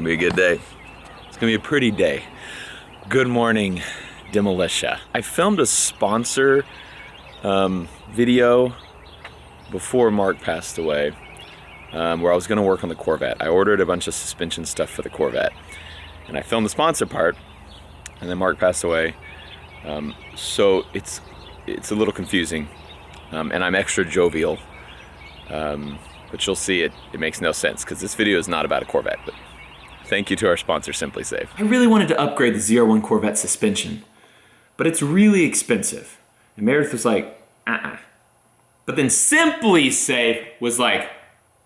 gonna be a good day. It's gonna be a pretty day. Good morning, Demolitia. I filmed a sponsor video before Mark passed away, where I was gonna work on the Corvette. I ordered a bunch of suspension stuff for the Corvette, and I filmed the sponsor part, and then Mark passed away. So it's a little confusing, and I'm extra jovial, but you'll see it makes no sense because this video is not about a Corvette. But thank you to our sponsor, Simply Safe. I really wanted to upgrade the ZR1 Corvette suspension, but it's really expensive. And Meredith was like, But then Simply Safe was like,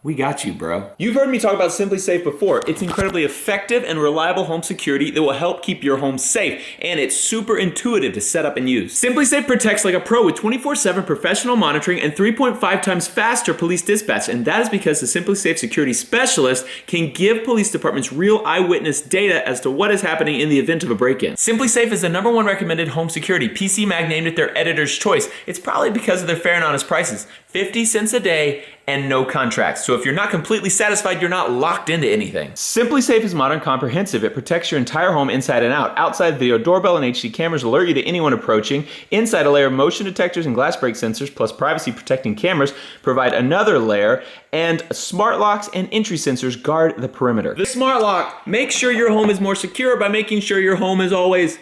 we got you, bro. You've heard me talk about Simply Safe before. It's incredibly effective and reliable home security that will help keep your home safe, and it's super intuitive to set up and use. Simply Safe protects like a pro with 24/7 professional monitoring and 3.5 times faster police dispatch, and that is because the Simply Safe security specialist can give police departments real eyewitness data as to what is happening in the event of a break-in. Simply Safe is the #1 recommended home security. PC Mag named it their editor's choice. It's probably because of their fair and honest prices. 50 cents a day and no contracts. So if you're not completely satisfied, you're not locked into anything. Simply Safe is modern comprehensive. It protects your entire home inside and out. Outside, video doorbell and HD cameras alert you to anyone approaching. Inside, a layer of motion detectors and glass break sensors plus privacy protecting cameras provide another layer, and smart locks and entry sensors guard the perimeter. The smart lock makes sure your home is more secure by making sure your home is always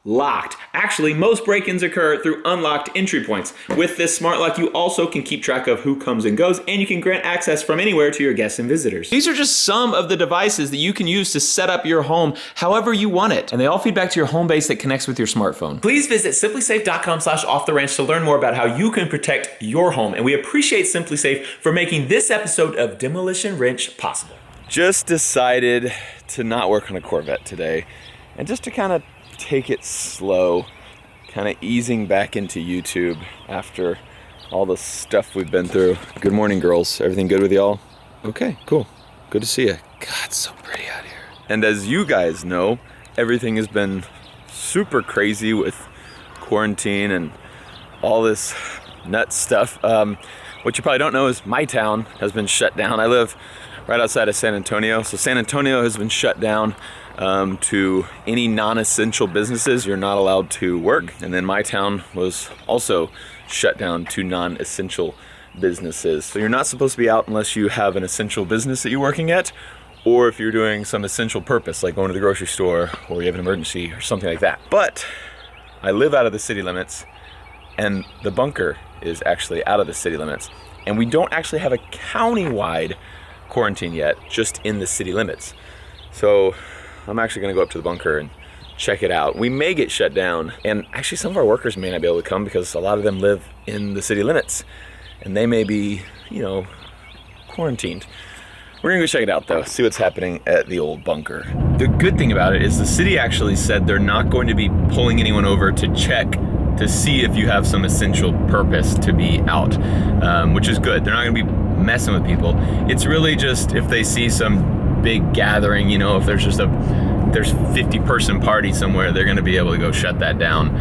locked. Actually, most break-ins occur through unlocked entry points. With this smart lock, you also can keep track of who comes and goes, and you can grant access from anywhere to your guests and visitors. These are just some of the devices that you can use to set up your home however you want it, and they all feed back to your home base that connects with your smartphone. Please visit simplysafe.com/offtheranch to learn more about how you can protect your home, and we appreciate Simply Safe for making this episode of Demolition Wrench possible. Just decided to not work on a Corvette today, and just to kind of take it slow, kind of easing back into YouTube after all the stuff we've been through. Good morning, girls. Everything good with y'all? Okay, cool. Good to see you. God, it's so pretty out here. And as you guys know, everything has been super crazy with quarantine and all this nuts stuff. What you probably don't know is my town has been shut down. I live right outside of San Antonio. So San Antonio has been shut down to any non-essential businesses. You're not allowed to work. And then my town was also shut down to non-essential businesses. So you're not supposed to be out unless you have an essential business that you're working at, or if you're doing some essential purpose, like going to the grocery store, or you have an emergency or something like that. But I live out of the city limits, and the bunker is actually out of the city limits. And we don't actually have a county-wide quarantine yet, just in the city limits. So I'm actually gonna go up to the bunker and check it out. We may get shut down, and actually some of our workers may not be able to come because a lot of them live in the city limits, and they may be, quarantined. We're gonna go check it out though, see what's happening at the old bunker. The good thing about it is the city actually said they're not going to be pulling anyone over to check to see if you have some essential purpose to be out, which is good. They're not gonna be messing with people. It's really just if they see some big gathering, if there's 50-person party somewhere, they're gonna be able to go shut that down.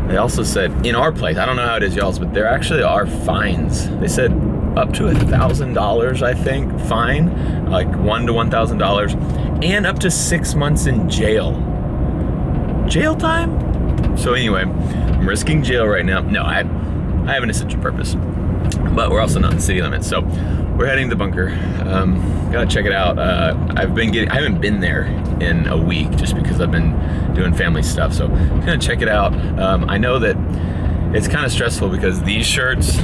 They also said in our place, I don't know how it is y'all's, but there actually are fines. They said up to $1,000, I think, fine, like $1,000 to $1,000, and up to 6 months in jail. Jail time? So anyway, I'm risking jail right now. No, I have an essential purpose, but we're also not in city limits, so we're heading to the bunker. Gotta check it out. I haven't been there in a week just because I've been doing family stuff, so I'm gonna check it out. I know that it's kind of stressful because these shirts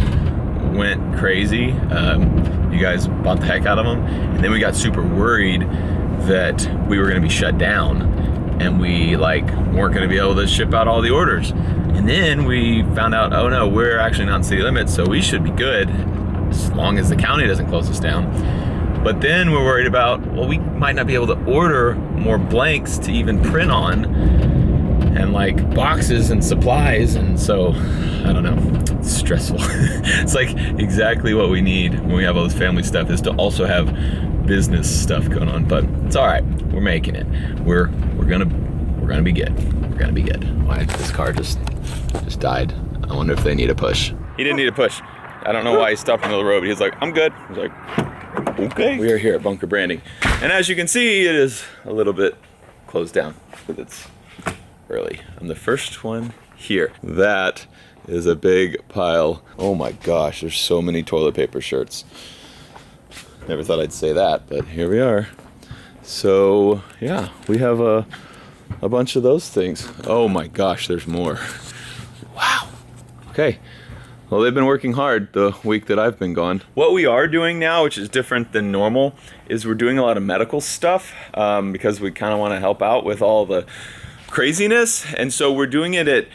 went crazy. You guys bought the heck out of them, and then we got super worried that we were gonna be shut down and we weren't gonna be able to ship out all the orders. And then we found out, oh no, we're actually not in city limits, so we should be good as long as the county doesn't close us down. But then we're worried about, well, we might not be able to order more blanks to even print on, and boxes and supplies, and so, I don't know, it's stressful. It's exactly what we need when we have all this family stuff, is to also have business stuff going on, but it's all right. We're making it. We're gonna be good. We're gonna be good. Why, this car just died. I wonder if they need a push. He didn't need a push. I don't know why he stopped in the middle of the road, but he's like, I'm good. I was like, okay. We are here at Bunker Branding. And as you can see, it is a little bit closed down because it's early. I'm the first one here. That is a big pile. Oh my gosh, there's so many toilet paper shirts. Never thought I'd say that, but here we are. So yeah, we have a bunch of those things. Oh my gosh, there's more. Wow. Okay. Well, they've been working hard the week that I've been gone. What we are doing now, which is different than normal, is we're doing a lot of medical stuff because we kind of want to help out with all the craziness. And so we're doing it at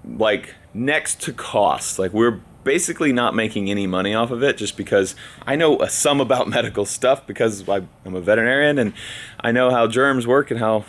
like next to cost. Like we're basically not making any money off of it just because I know some about medical stuff because I'm a veterinarian and I know how germs work and how,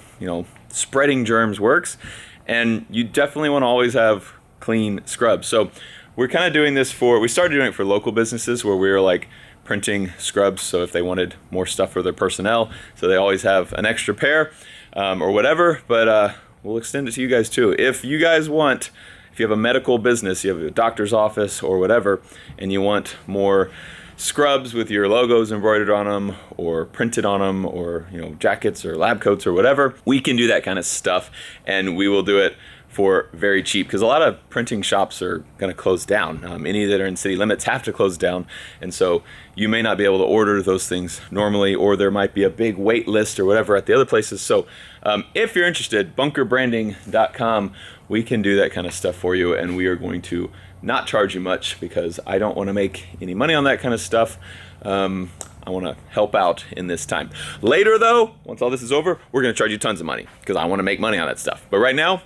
spreading germs works. And you definitely want to always have clean scrubs. So we're kind of doing this we started doing it for local businesses where we were like printing scrubs. So if they wanted more stuff for their personnel, so they always have an extra pair or whatever, but we'll extend it to you guys too. If you guys want, if you have a medical business, you have a doctor's office or whatever, and you want more scrubs with your logos embroidered on them or printed on them or, jackets or lab coats or whatever, we can do that kind of stuff and we will do it for very cheap because a lot of printing shops are going to close down. Any that are in city limits have to close down, and so you may not be able to order those things normally, or there might be a big wait list or whatever at the other places. So if you're interested, bunkerbranding.com, we can do that kind of stuff for you, and we are going to not charge you much because I don't want to make any money on that kind of stuff. I want to help out in this time. Later though, once all this is over, we're going to charge you tons of money because I want to make money on that stuff. But right now,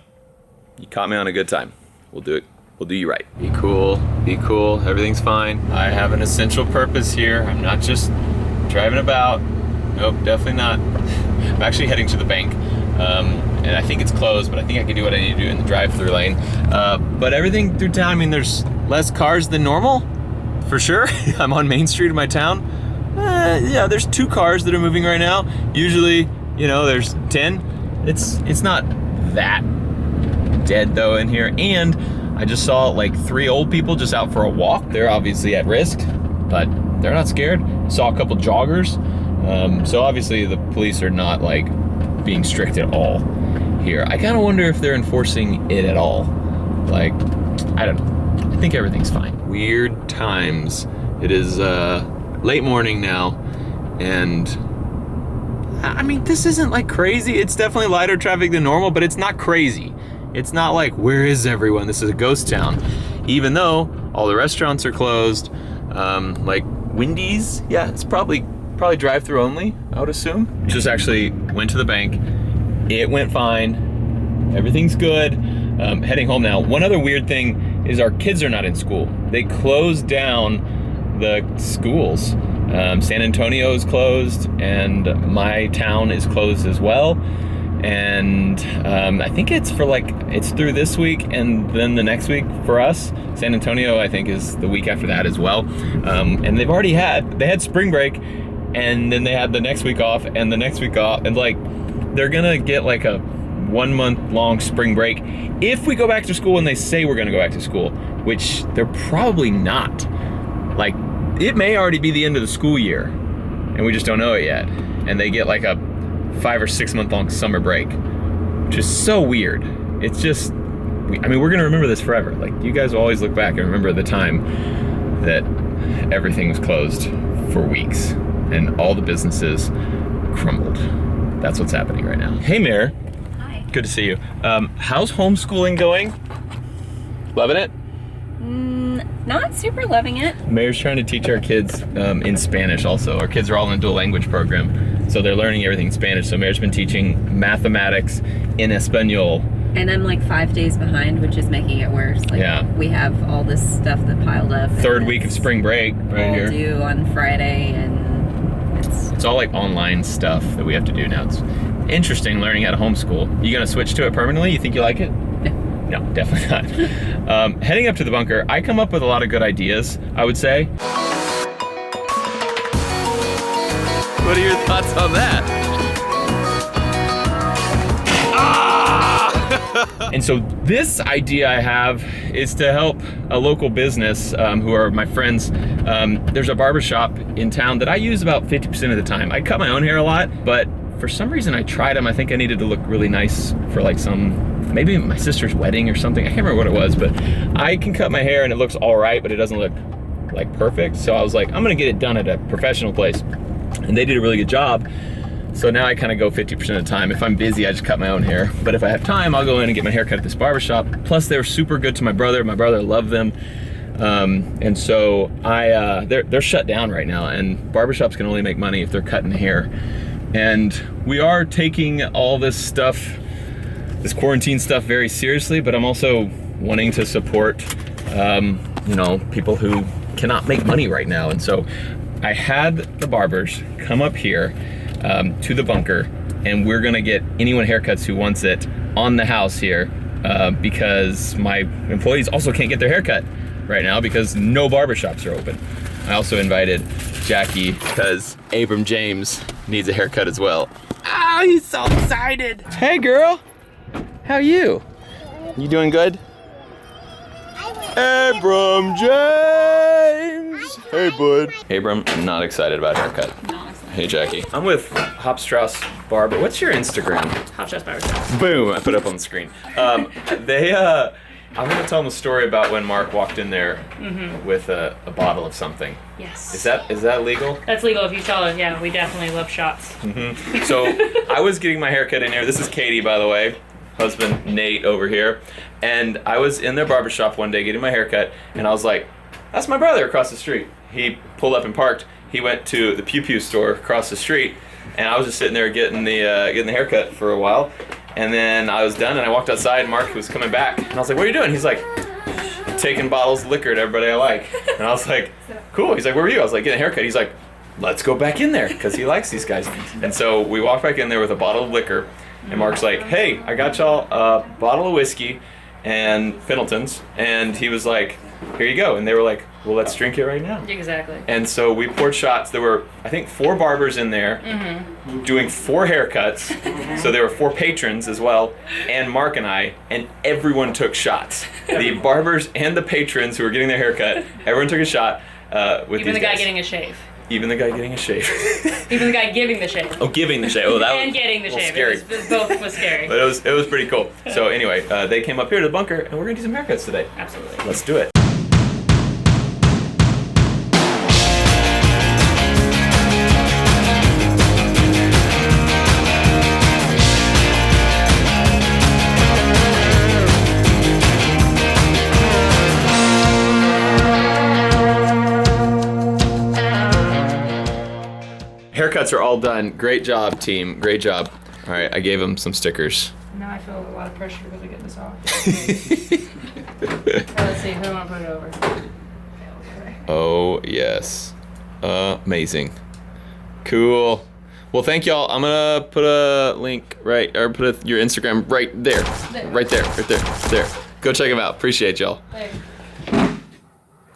you caught me on a good time. We'll do it. We'll do you right. Be cool. Be cool. Everything's fine. I have an essential purpose here. I'm not just driving about. Nope, definitely not. I'm actually heading to the bank. And I think it's closed, but I think I can do what I need to do in the drive-through lane. But everything through town, there's less cars than normal, for sure. I'm on Main Street of my town. Yeah, there's 2 cars that are moving right now. Usually, there's 10. It's not that dead though in here, and I just saw like 3 old people just out for a walk. They're obviously at risk, but they're not scared. Saw a couple joggers, so obviously the police are not like being strict at all here. I kind of wonder if they're enforcing it at all. Like, I don't know. I think everything's fine. Weird times. It is late morning now, and this isn't like crazy. It's definitely lighter traffic than normal, but it's not crazy. It's not like, where is everyone? This is a ghost town. Even though all the restaurants are closed, like Wendy's, yeah, it's probably drive-through only, I would assume. Just actually went to the bank. It went fine. Everything's good. Heading home now. One other weird thing is our kids are not in school. They closed down the schools. San Antonio is closed, and my town is closed as well. And I think it's through this week and then the next week for us. San Antonio, I think, is the week after that as well. And they had spring break, and then they had the next week off and the next week off, and like they're gonna get like a 1 month long spring break if we go back to school and they say we're gonna go back to school, which they're probably not. Like, it may already be the end of the school year and we just don't know it yet, and they get like a 5 or 6 month long summer break, which is so weird. It's just, we're gonna remember this forever. Like, you guys will always look back and remember the time that everything was closed for weeks and all the businesses crumbled. That's what's happening right now. Hey, Mayor. Hi. Good to see you. How's homeschooling going? Loving it? Not super loving it. Mayor's trying to teach our kids in Spanish also. Our kids are all in a dual language program, so they're learning everything in Spanish. So Mayor's been teaching mathematics in Espanol. And I'm like 5 days behind, which is making it worse. Like, yeah. We have all this stuff that piled up. Third week of spring break right all here. due on Friday, and it's all like online stuff that we have to do now. It's interesting learning how to homeschool. You gonna switch to it permanently? You think you like it? No, definitely not. Heading up to the bunker, I come up with a lot of good ideas, I would say. What are your thoughts on that? Ah! And so this idea I have is to help a local business who are my friends. There's a barbershop in town that I use about 50% of the time. I cut my own hair a lot, but for some reason I tried them. I think I needed to look really nice for like maybe my sister's wedding or something. I can't remember what it was, but I can cut my hair and it looks all right, but it doesn't look like perfect. So I was like, I'm gonna get it done at a professional place. And they did a really good job. So now I kind of go 50% of the time. If I'm busy, I just cut my own hair. But if I have time, I'll go in and get my hair cut at this barbershop. Plus they were super good to my brother. My brother loved them. And so they're shut down right now, and barbershops can only make money if they're cutting hair. And we are taking all this stuff, this quarantine stuff, very seriously, but I'm also wanting to support, you know, people who cannot make money right now. And so I had the barbers come up here to the bunker, and we're gonna get anyone haircuts who wants it on the house here because my employees also can't get their haircut right now because no barbershops are open. I also invited Jackie because Abram James needs a haircut as well. Oh, he's so excited. Hey girl, how are you? You doing good? Abram James. Hey bud. Abram, not excited about haircut. Hey Jackie. I'm with Hop Strauss Barber. What's your Instagram? Hop Strauss Barber. Boom, I put it up on the screen. I'm gonna tell them a story about when Mark walked in there with a bottle of something. Yes. Is that legal? That's legal if you tell us. Yeah, we definitely love shots. So I was getting my haircut in here. This is Katie, by the way. Husband Nate over here. And I was in their barbershop one day getting my haircut, and I was like, that's my brother across the street. He pulled up and parked. He went to the Pew Pew store across the street, and I was just sitting there getting the haircut for a while. And then I was done, and I walked outside, and Mark was coming back. And I was like, what are you doing? He's like, I'm taking bottles of liquor to everybody I like. And I was like, cool. He's like, where were you? I was like, getting a haircut. He's like, let's go back in there, because he likes these guys. And so we walked back in there with a bottle of liquor, and Mark's like, hey, I got y'all a bottle of whiskey and Pendleton's. And he was like, here you go. And they were like, well, let's drink it right now. Exactly. And so we poured shots. There were, I think, 4 barbers in there doing 4 haircuts. So there were 4 patrons as well, and Mark and I, and everyone took shots. The barbers and the patrons who were getting their haircut, everyone took a shot with Even these the guy guys. getting a shave. Even the guy getting a shave. Even the guy giving the shave. Oh, giving the shave. Oh, that And was getting the a little shave. scary. It was, both was scary. But it was pretty cool. So anyway, they came up here to the bunker, and we're gonna do some haircuts today. Absolutely. Let's do it. Haircuts are all done. Great job, team. Great job. All right, I gave them some stickers. Now I feel a lot of pressure because of getting this off. Let's see, who do I want to put it over? Okay. Oh, yes. Amazing. Cool. Well, thank y'all. I'm gonna put a link put your Instagram right there. Right there. Go check them out. Appreciate y'all. Thanks.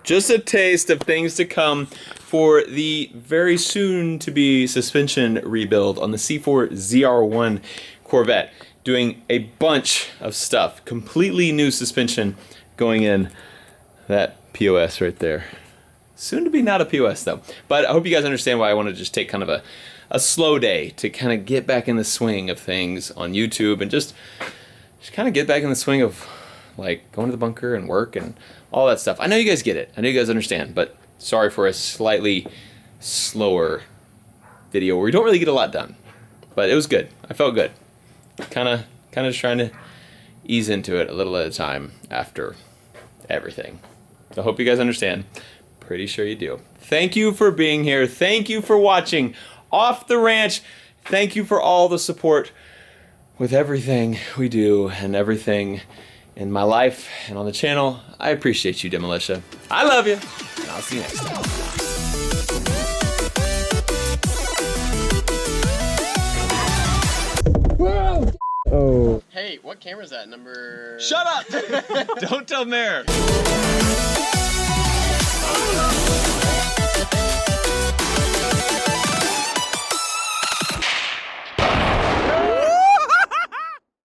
Just a taste of things to come for the very soon to be suspension rebuild on the C4 ZR1 Corvette. Doing a bunch of stuff. Completely new suspension going in that POS right there. Soon to be not a POS though. But I hope you guys understand why I want to just take kind of a slow day to kind of get back in the swing of things on YouTube and just kind of get back in the swing of like going to the bunker and work and all that stuff. I know you guys get it. I know you guys understand, but sorry for a slightly slower video where we don't really get a lot done. But it was good. I felt good. Kind of just trying to ease into it a little at a time after everything. So I hope you guys understand. Pretty sure you do. Thank you for being here. Thank you for watching Off the Ranch. Thank you for all the support with everything we do and everything in my life and on the channel. I appreciate you, Demolitia. I love you, and I'll see you next time. Oh. Hey, what camera is that? Number... Shut up! Don't tell Mayor.